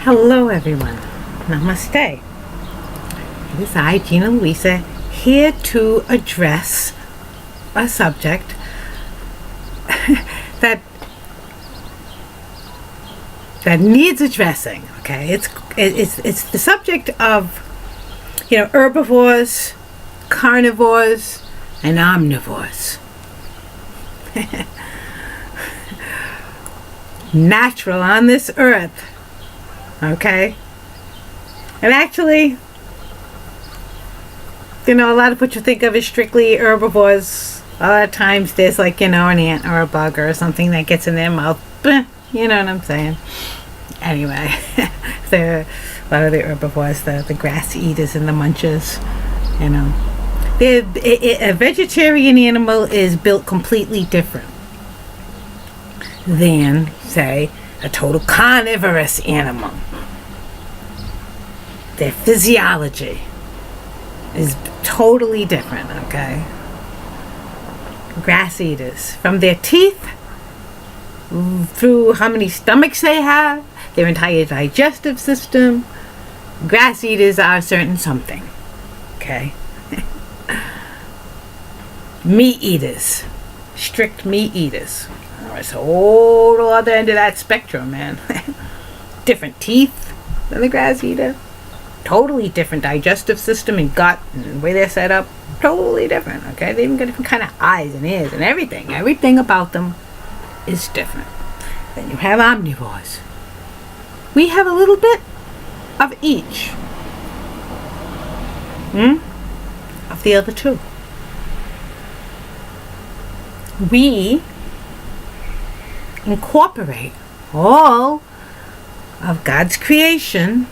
Hello everyone, Namaste. It is I, Gina Louisa, here to address a subject that needs addressing. Okay, it's the subject of herbivores, carnivores, and omnivores. Natural on this earth. Okay, and actually, a lot of what you think of as strictly herbivores, a lot of times there's an ant or a bug or something that gets in their mouth. You know what I'm saying? Anyway, a lot of the herbivores, the grass eaters and the munchers, a vegetarian animal is built completely different than, say, a total carnivorous animal. Their physiology is totally different, okay? Grass eaters, from their teeth through how many stomachs they have, their entire digestive system, grass eaters are a certain something, okay? Meat eaters, strict meat eaters. It's a whole other end of that spectrum, man. Different teeth than the grass eater. Totally different digestive system and gut and the way they're set up. Totally different, okay? They even got different kind of eyes and ears and everything. Everything about them is different. Then you have omnivores. We have a little bit of each. Of the other two. We incorporate all of God's creation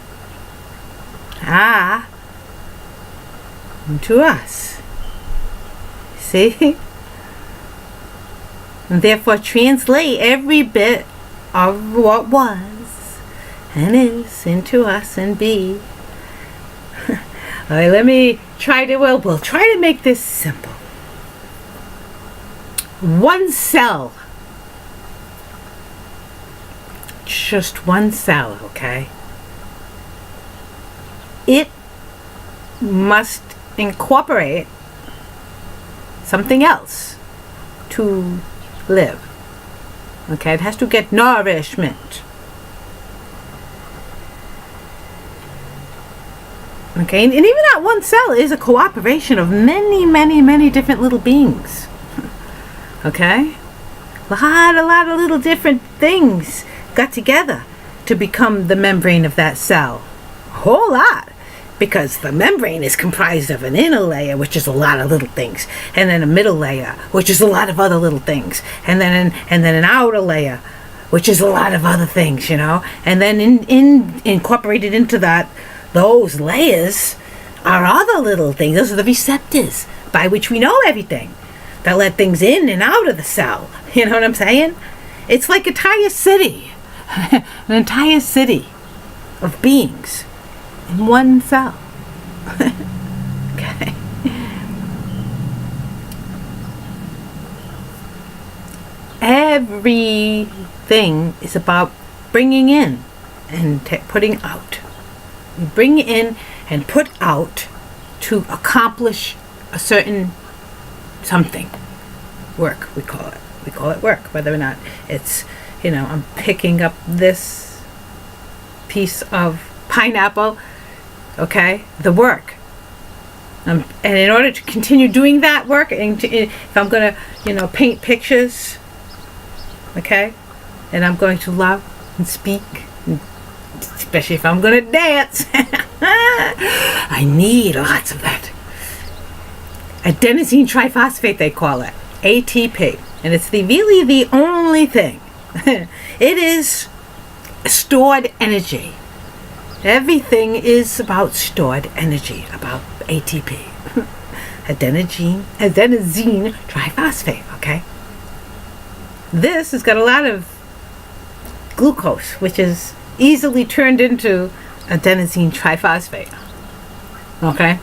into us. See? And therefore translate every bit of what was and is into us and be. All right, let me try to, we'll try to make this simple. One cell. Just one cell, okay? It must incorporate something else to live. Okay, it has to get nourishment. Okay, and even that one cell is a cooperation of many, many, many different little beings. Okay? A lot of little different things got together to become the membrane of that cell. A whole lot. Because the membrane is comprised of an inner layer, which is a lot of little things, and then a middle layer, which is a lot of other little things, and then an outer layer, which is a lot of other things, and then incorporated into those layers are other little things. Those are the receptors by which we know everything, that let things in and out of the cell. You know what I'm saying? It's like an entire city, an entire city of beings in one cell. Okay. Everything is about bringing in and putting out. You bring in and put out to accomplish a certain something. Work, we call it. We call it work, whether or not it's, I'm picking up this piece of pineapple. Okay, the work. And in order to continue doing that work, and if I'm going to, paint pictures, okay, and I'm going to love and speak, especially if I'm going to dance, I need lots of that. Adenosine triphosphate, they call it, ATP, and it's really the only thing. It is stored energy. Everything is about stored energy, about ATP. Adenosine triphosphate, okay? This has got a lot of glucose, which is easily turned into adenosine triphosphate. Okay?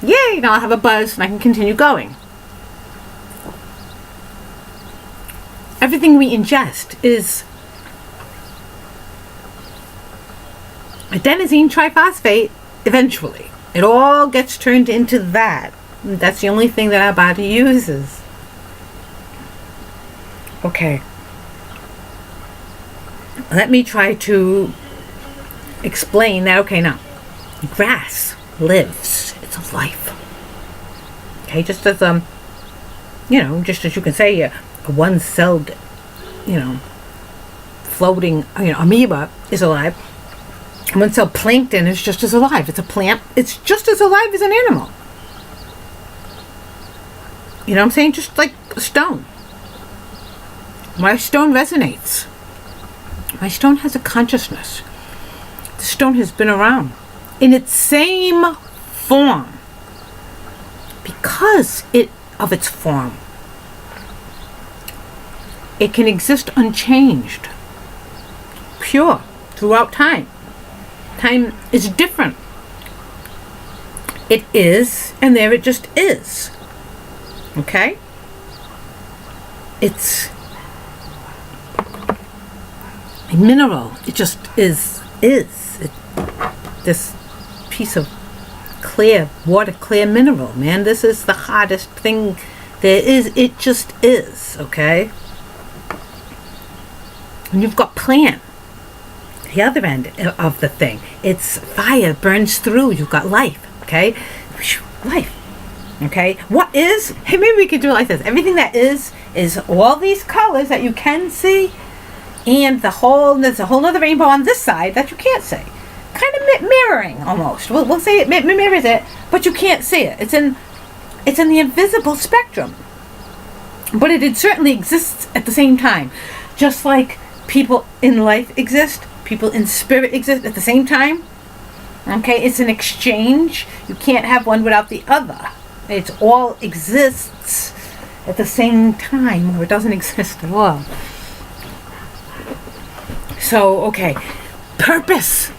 Yay! Now I'll have a buzz and I can continue going. Everything we ingest is adenosine triphosphate eventually. It all gets turned into that. That's the only thing that our body uses. Okay. Let me try to explain that. Okay, now, grass lives. It's a life. Okay, just as just as you can say a one-celled, floating, amoeba is alive. One-celled plankton is just as alive. It's a plant. It's just as alive as an animal. You know what I'm saying? Just like a stone. My stone resonates. My stone has a consciousness. The stone has been around in its same form because of its form. It can exist unchanged, pure, throughout time. Time is different. It is, and there it just is. Okay? It's a mineral. It just is. This piece of clear, water clear mineral, man. This is the hottest thing there is. It just is, okay? And you've got plant. The other end of the thing. It's fire, burns through. You've got life, okay? Life. Okay? What is? Hey, maybe we could do it like this. Everything that is all these colors that you can see, and there's a whole other rainbow on this side that you can't see. Kind of mirroring, almost. We'll say it mirrors it, but you can't see it. It's in the invisible spectrum. But it certainly exists at the same time. Just like people in life exist, people in spirit exist at the same time. Okay, it's an exchange. You can't have one without the other. It all exists at the same time, or it doesn't exist at all. So, okay, purpose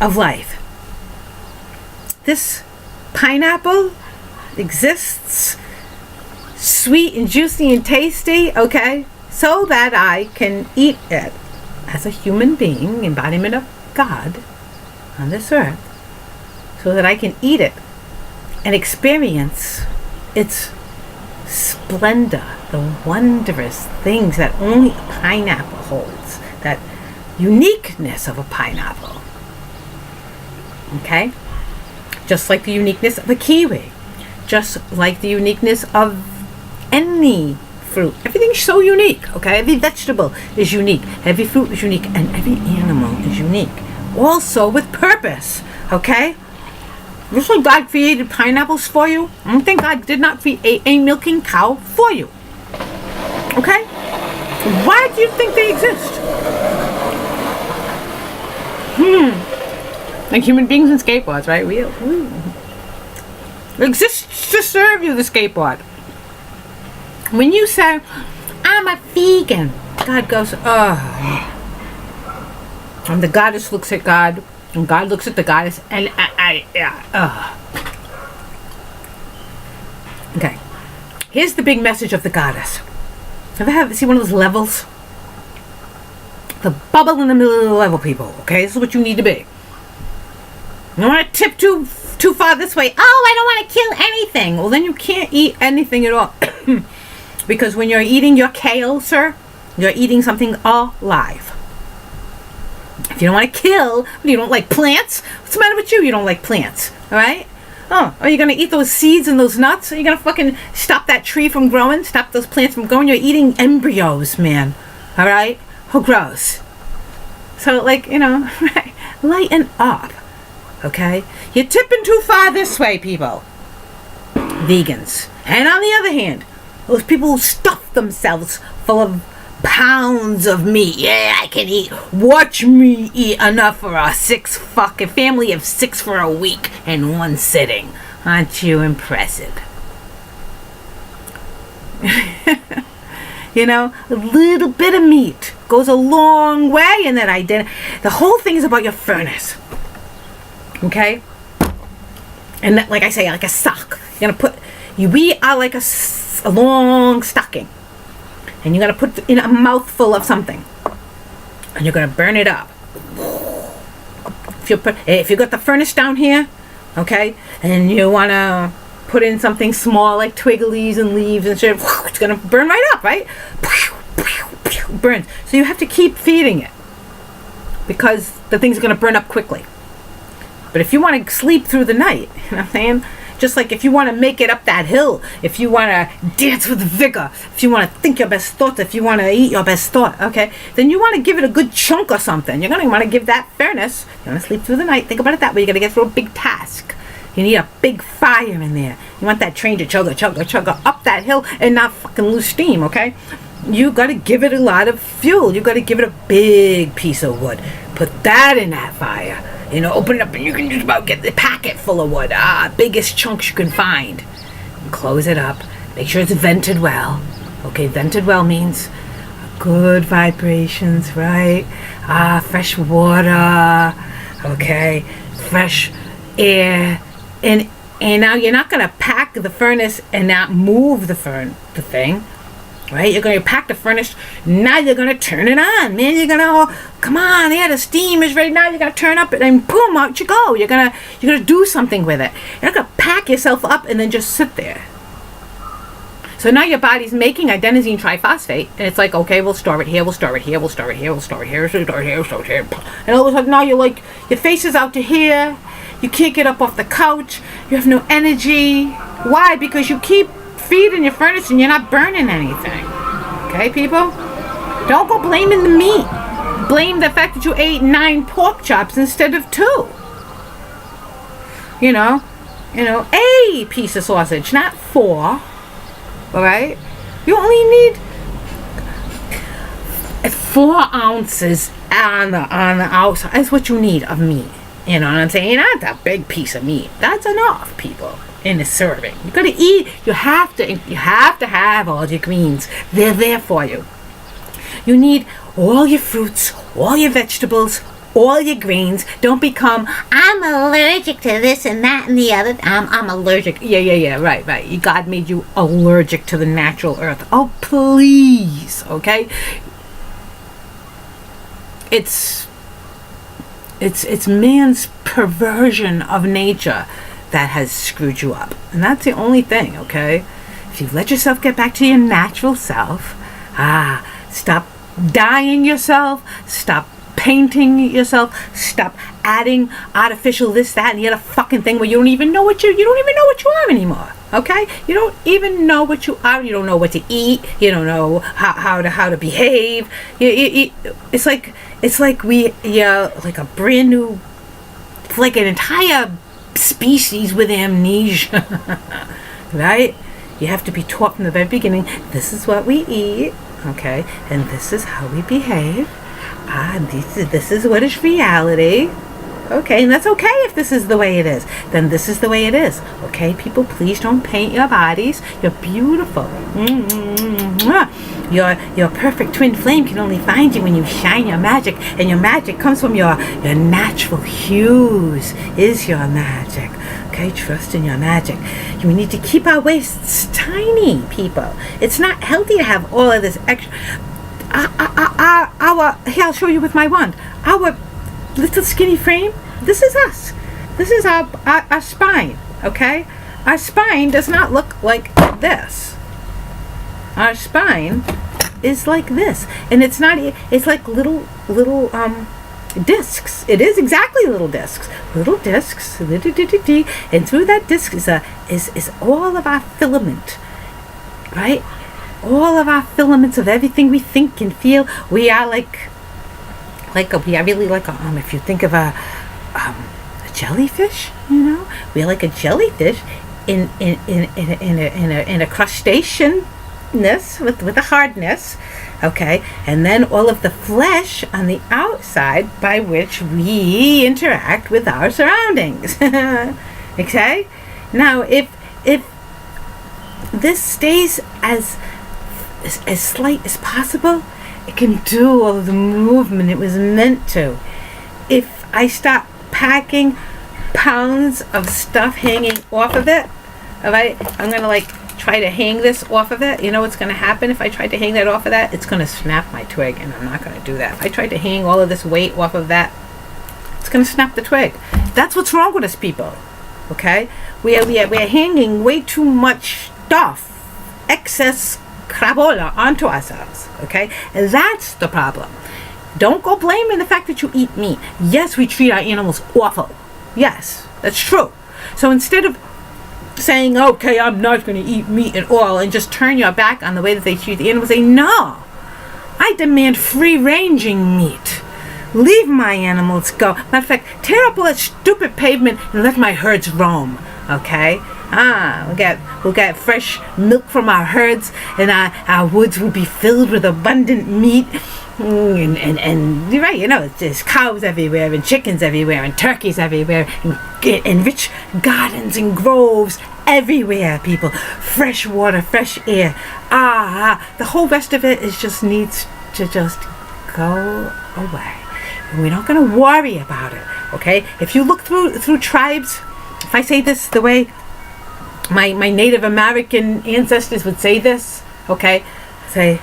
of life. This pineapple exists sweet and juicy and tasty, okay, so that I can eat it as a human being, embodiment of God on this earth, so that I can eat it and experience its splendor, the wondrous things that only a pineapple holds, that uniqueness of a pineapple. Okay? Just like the uniqueness of a kiwi. Just like the uniqueness of any fruit. Everything's so unique, okay? Every vegetable is unique. Every fruit is unique. And every animal is unique. Also with purpose, okay? Just like God created pineapples for you, I don't think God did not create a milking cow for you. Okay? Why do you think they exist? Like human beings and skateboards, right? We exist to serve you, the skateboard. When you say, I'm a vegan, God goes, oh. And the goddess looks at God, and God looks at the goddess, and Okay. Here's the big message of the goddess. Ever see one of those levels? The bubble in the middle of the level, people. Okay, this is what you need to be. You don't want to tip too far this way. Oh, I don't want to kill anything. Well, then you can't eat anything at all. Because when you're eating your kale, sir, you're eating something alive. If you don't want to kill, you don't like plants. What's the matter with you? You don't like plants, all right? Oh, are you going to eat those seeds and those nuts? Are you going to fucking stop that tree from growing? Stop those plants from growing? You're eating embryos, man. All right? How gross. So, right, lighten up, okay? You're tipping too far this way, people. Vegans. And on the other hand, those people who stuff themselves full of pounds of meat. Yeah, I can eat. Watch me eat enough for a family of 6 for a week in one sitting. Aren't you impressive? A little bit of meat goes a long way in that identity. The whole thing is about your furnace. Okay? And that, like I say, like a sock. We are like a long stocking. And you're going to put in a mouthful of something. And you're going to burn it up. If you got the furnace down here, okay, and you want to put in something small like twiggles and leaves and shit, it's going to burn right up, right? Burns. So you have to keep feeding it because the thing's going to burn up quickly. But if you want to sleep through the night, you know what I'm saying? Just like if you want to make it up that hill, if you want to dance with vigor, if you want to think your best thoughts, if you want to eat your best thought, okay, then you want to give it a good chunk or something. You're going to want to give that furnace, you want to sleep through the night, think about it that way. You're going to get through a big task. You need a big fire in there. You want that train to chugga up that hill and not fucking lose steam, okay? You got to give it a lot of fuel. You got to give it a big piece of wood. Put that in that fire. You know, open it up and you can just about get the packet full of wood. Biggest chunks you can find. And close it up. Make sure it's vented well. Okay, vented well means good vibrations, right? Fresh water. Okay, fresh air. And now you're not going to pack the furnace and not move the thing. Right? You're going to pack the furnace. Now you're going to turn it on, man. You're going to, come on, yeah, the steam is ready. Now you're going to turn up it and boom, out you go. You're going to do something with it. You're not going to pack yourself up and then just sit there. So now your body's making adenosine triphosphate, and it's like, okay, we'll store it here, we'll store it here, we'll store it here, we'll store it here, we'll store it here, we'll store it here. And all of a sudden now you're like, your face is out to here. You can't get up off the couch. You have no energy. Why? Because you keep feeding your furnace and you're not burning anything. Okay, people? Don't go blaming the meat. Blame the fact that you ate 9 pork chops instead of 2. You know, a piece of sausage, not 4. Alright? You only need 4 ounces on the outside. That's what you need of meat. You know what I'm saying? Not a big piece of meat. That's enough, people. In a serving, you gotta eat. You have to have all your greens. They're there for you. You need all your fruits, all your vegetables, all your greens. Don't become, I'm allergic to this and that and the other. I'm allergic. Yeah. Right. God made you allergic to the natural earth. Oh, please. Okay. It's man's perversion of nature that has screwed you up. And that's the only thing, okay? If you let yourself get back to your natural self, stop dyeing yourself, stop painting yourself, stop adding artificial this, that, and the other fucking thing where you don't even know what you are anymore. Okay? You don't even know what you are. You don't know what to eat. You don't know how to behave. It's like like a brand new, like an entire species with amnesia. Right? You have to be taught from the very beginning, this is what we eat, okay, and this is how we behave. This is what is reality. Okay, and that's okay if this is the way it is. Then this is the way it is. Okay, people, please don't paint your bodies. You're beautiful. Your perfect twin flame can only find you when you shine your magic, and your magic comes from your natural hues is your magic. Okay, trust in your magic. We need to keep our waists tiny, people. It's not healthy to have all of this extra. Here, I'll show you with my wand. Our little skinny frame, this is us. This is our spine, okay? Our spine does not look like this. Our spine is like this. And it's not, it's like little discs. It is exactly little discs. Little discs, and through that disc is all of our filament, right? All of our filaments of everything we think and feel. We are if you think of a jellyfish, you know, we're like a jellyfish in a crustacean-ness with a hardness, okay, and then all of the flesh on the outside by which we interact with our surroundings. Okay, now if this stays as slight as possible, it can do all of the movement it was meant to. If I stop packing pounds of stuff hanging off of it, all right, I'm gonna try to hang this off of it. You know what's gonna happen if I try to hang that off of that? It's gonna snap my twig, and I'm not gonna do that. If I tried to hang all of this weight off of that, It's going to snap the twig. That's what's wrong with us people. Okay? We're hanging way too much stuff, excess crapola onto ourselves. Okay? And that's the problem. Don't go blaming the fact that you eat meat. Yes, we treat our animals awful. Yes, that's true. So instead of saying, okay, I'm not going to eat meat at all, and just turn your back on the way that they treat the animals, say, no, I demand free-ranging meat. Leave my animals go. Matter of fact, tear up all that stupid pavement and let my herds roam. Okay? We'll get fresh milk from our herds, and our woods will be filled with abundant meat. And you're right, there's cows everywhere, and chickens everywhere, and turkeys everywhere, and rich gardens and groves everywhere, people. Fresh water, fresh air. The whole rest of it needs to just go away. And we're not going to worry about it, okay? If you look through tribes, if I say this the way my Native American ancestors would say this, okay? Say,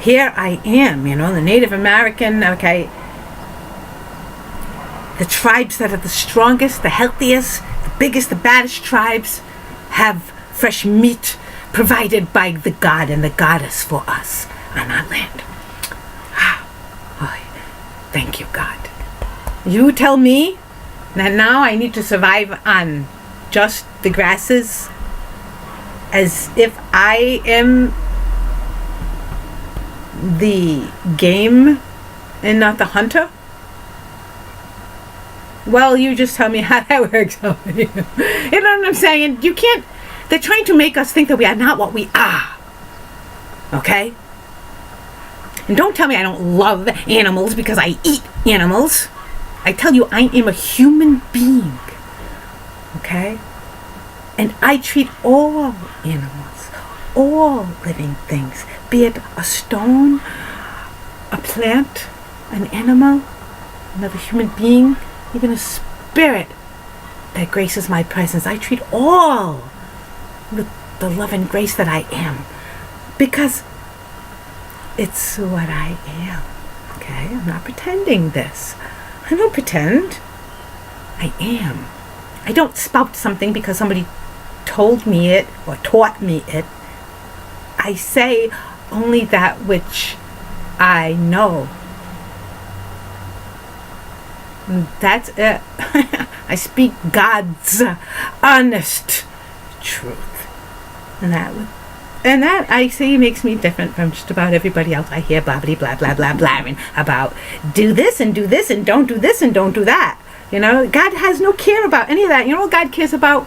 here I am, the Native American, okay? The tribes that are the strongest, the healthiest, the biggest, the baddest tribes have fresh meat provided by the God and the Goddess for us on our land. Thank you, God. You tell me that now I need to survive on just the grasses as if I am the game and not the hunter? Well, you just tell me how that works. You know what I'm saying? You can't. They're trying to make us think that we are not what we are. Okay? And don't tell me I don't love animals because I eat animals. I tell you, I am a human being. Okay? And I treat all animals, all living things, be it a stone, a plant, an animal, another human being, even a spirit that graces my presence. I treat all with the love and grace that I am, because it's what I am. Okay? I'm not pretending this. I don't pretend. I am. I don't spout something because somebody told me it or taught me it. I say only that which I know. That's it. I speak God's honest truth. And that I say makes me different from just about everybody else. I hear blah blah blah blah blah blabbing about do this and don't do this and don't do that. God has no care about any of that. You know what God cares about?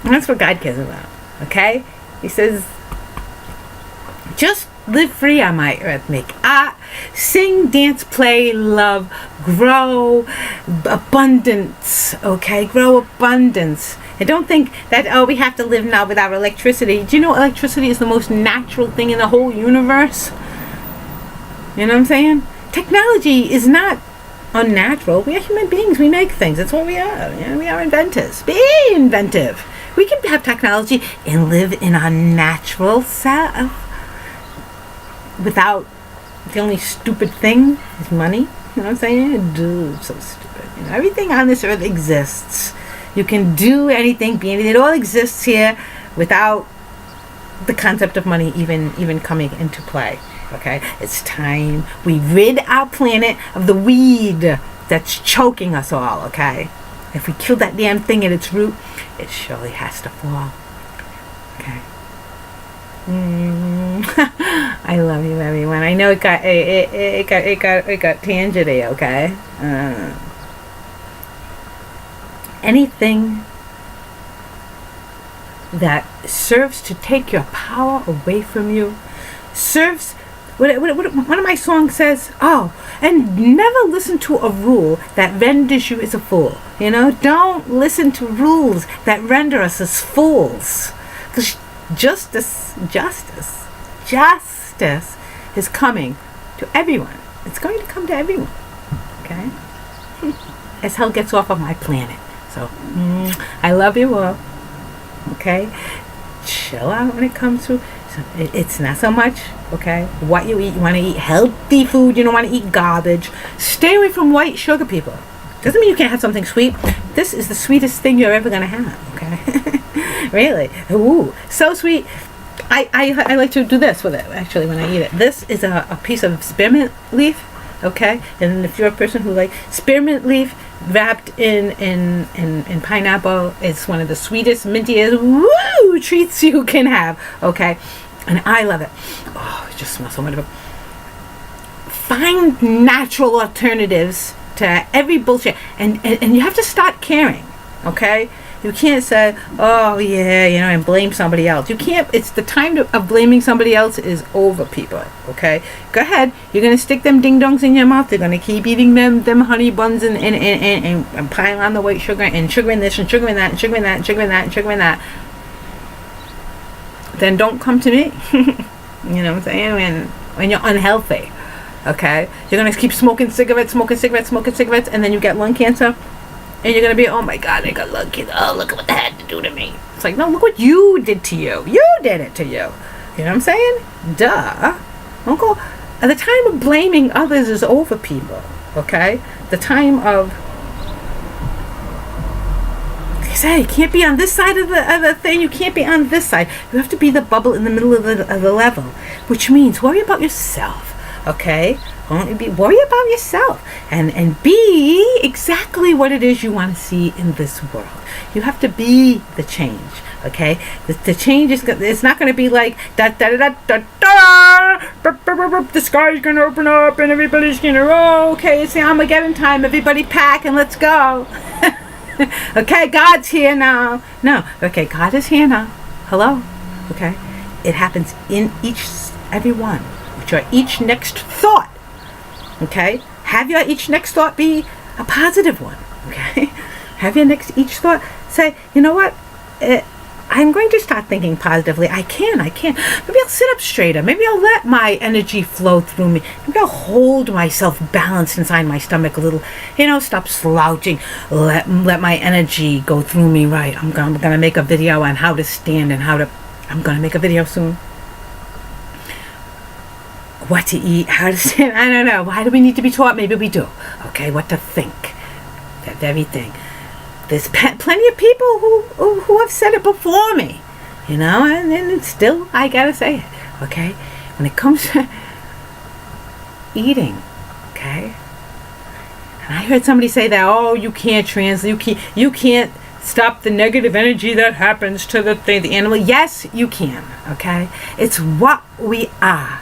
That's what God cares about. Okay? He says, just live free on my earth. Make art, sing, dance, play, love, grow abundance. Okay? Grow abundance. And don't think that, we have to live now without electricity. Do you know electricity is the most natural thing in the whole universe? You know what I'm saying? Technology is not unnatural. We are human beings. We make things. That's what we are. We are inventors. Be inventive. We can have technology and live in our natural self without the only stupid thing is money. You know what I'm saying? Dude, so stupid. Everything on this earth exists. You can do anything, be anything. It all exists here without the concept of money even coming into play. Okay? It's time we rid our planet of the weed that's choking us all. Okay? If we kill that damn thing at its root, it surely has to fall. Okay? I love you, everyone. I know it got tangenty. Okay? Anything that serves to take your power away from you, serves, one of my songs says, and never listen to a rule that renders you as a fool. Don't listen to rules that render us as fools. Because justice is coming to everyone. It's going to come to everyone. Okay? As hell gets off of my planet. So, I love you all. Okay? Chill out when it comes to So it's not so much, okay, what you eat. You want to eat healthy food. You don't want to eat garbage. Stay away from white sugar, people. Doesn't mean you can't have something sweet. This is the sweetest thing you're ever going to have, okay? Really. Ooh, so sweet. I like to do this with it, actually, when I eat it. This is a piece of spearmint leaf, okay? And if you're a person who like spearmint leaf wrapped in pineapple, it's one of the sweetest, mintiest treats you can have, okay? And I love it. Oh, it just smells so wonderful. Find natural alternatives to every bullshit, and you have to start caring, okay? You can't say, oh yeah, and blame somebody else. You can't. It's the time of blaming somebody else is over, people, okay? Go ahead. You're going to stick them ding-dongs in your mouth. They're going to keep eating them honey buns and pile on the white sugar and sugar in this and sugar in that and sugar in that and sugar in that and sugar in that. Then don't come to me. You know what I'm saying? When you're unhealthy, okay? You're going to keep smoking cigarettes, and then you get lung cancer. And you're going to be, oh my God, I got lung cancer. Oh, look at what they had to do to me. It's like, no, look what you did to you. You did it to you. You know what I'm saying? Duh. Don't go. The time of blaming others is over, people. Okay? The time of, like I say, you can't be on this side of the thing. You can't be on this side. You have to be the bubble in the middle of the level. Which means worry about yourself. Okay? Worry about yourself and be exactly what it is you want to see in this world. You have to be the change, okay? The change is, it's not going to be like da da da da da. The sky's going to open up and everybody's going to, oh, okay, it's the Armageddon time. Everybody pack and let's go. Okay, God's here now. No, okay, God is here now. Hello, okay? It happens in every one, which are each next thought. Okay, have your each next thought be a positive one. Okay, have your each thought say, you know what, I'm going to start thinking positively. I can. Maybe I'll sit up straighter. Maybe I'll let my energy flow through me. Maybe I'll hold myself balanced inside my stomach a little. Stop slouching. Let my energy go through me right. I'm gonna make a video on how to stand and I'm gonna make a video soon. What to eat, how to stand, I don't know. Why do we need to be taught? Maybe we do. Okay, what to think. That very thing. There's plenty of people who have said it before me, and still I gotta say it. Okay, when it comes to eating, okay. And I heard somebody say that, oh, you can't translate, you can't stop the negative energy that happens to the animal. Yes, you can. Okay, it's what we are.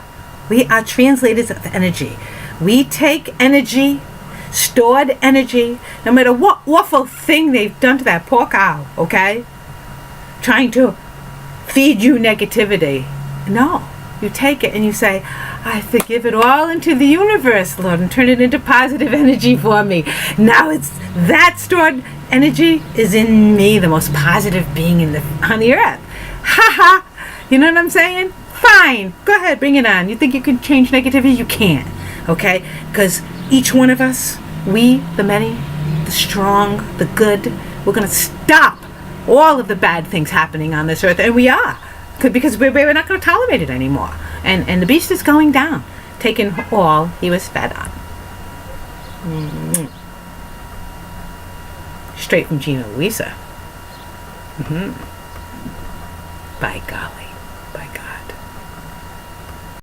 We are translators of energy. We take energy, stored energy, no matter what awful thing they've done to that poor cow, okay? Trying to feed you negativity. No, you take it and you say, I forgive it all into the universe, Lord, and turn it into positive energy for me. Now it's that stored energy is in me, the most positive being on the earth. Ha ha! You know what I'm saying? Fine, go ahead, bring it on. You think you can change negativity? You can't, okay? Because each one of us, we, the many, the strong, the good, we're going to stop all of the bad things happening on this earth, and we are, because we're not going to tolerate it anymore. And the beast is going down, taking all he was fed on. Straight from Gina, Louisa. By golly.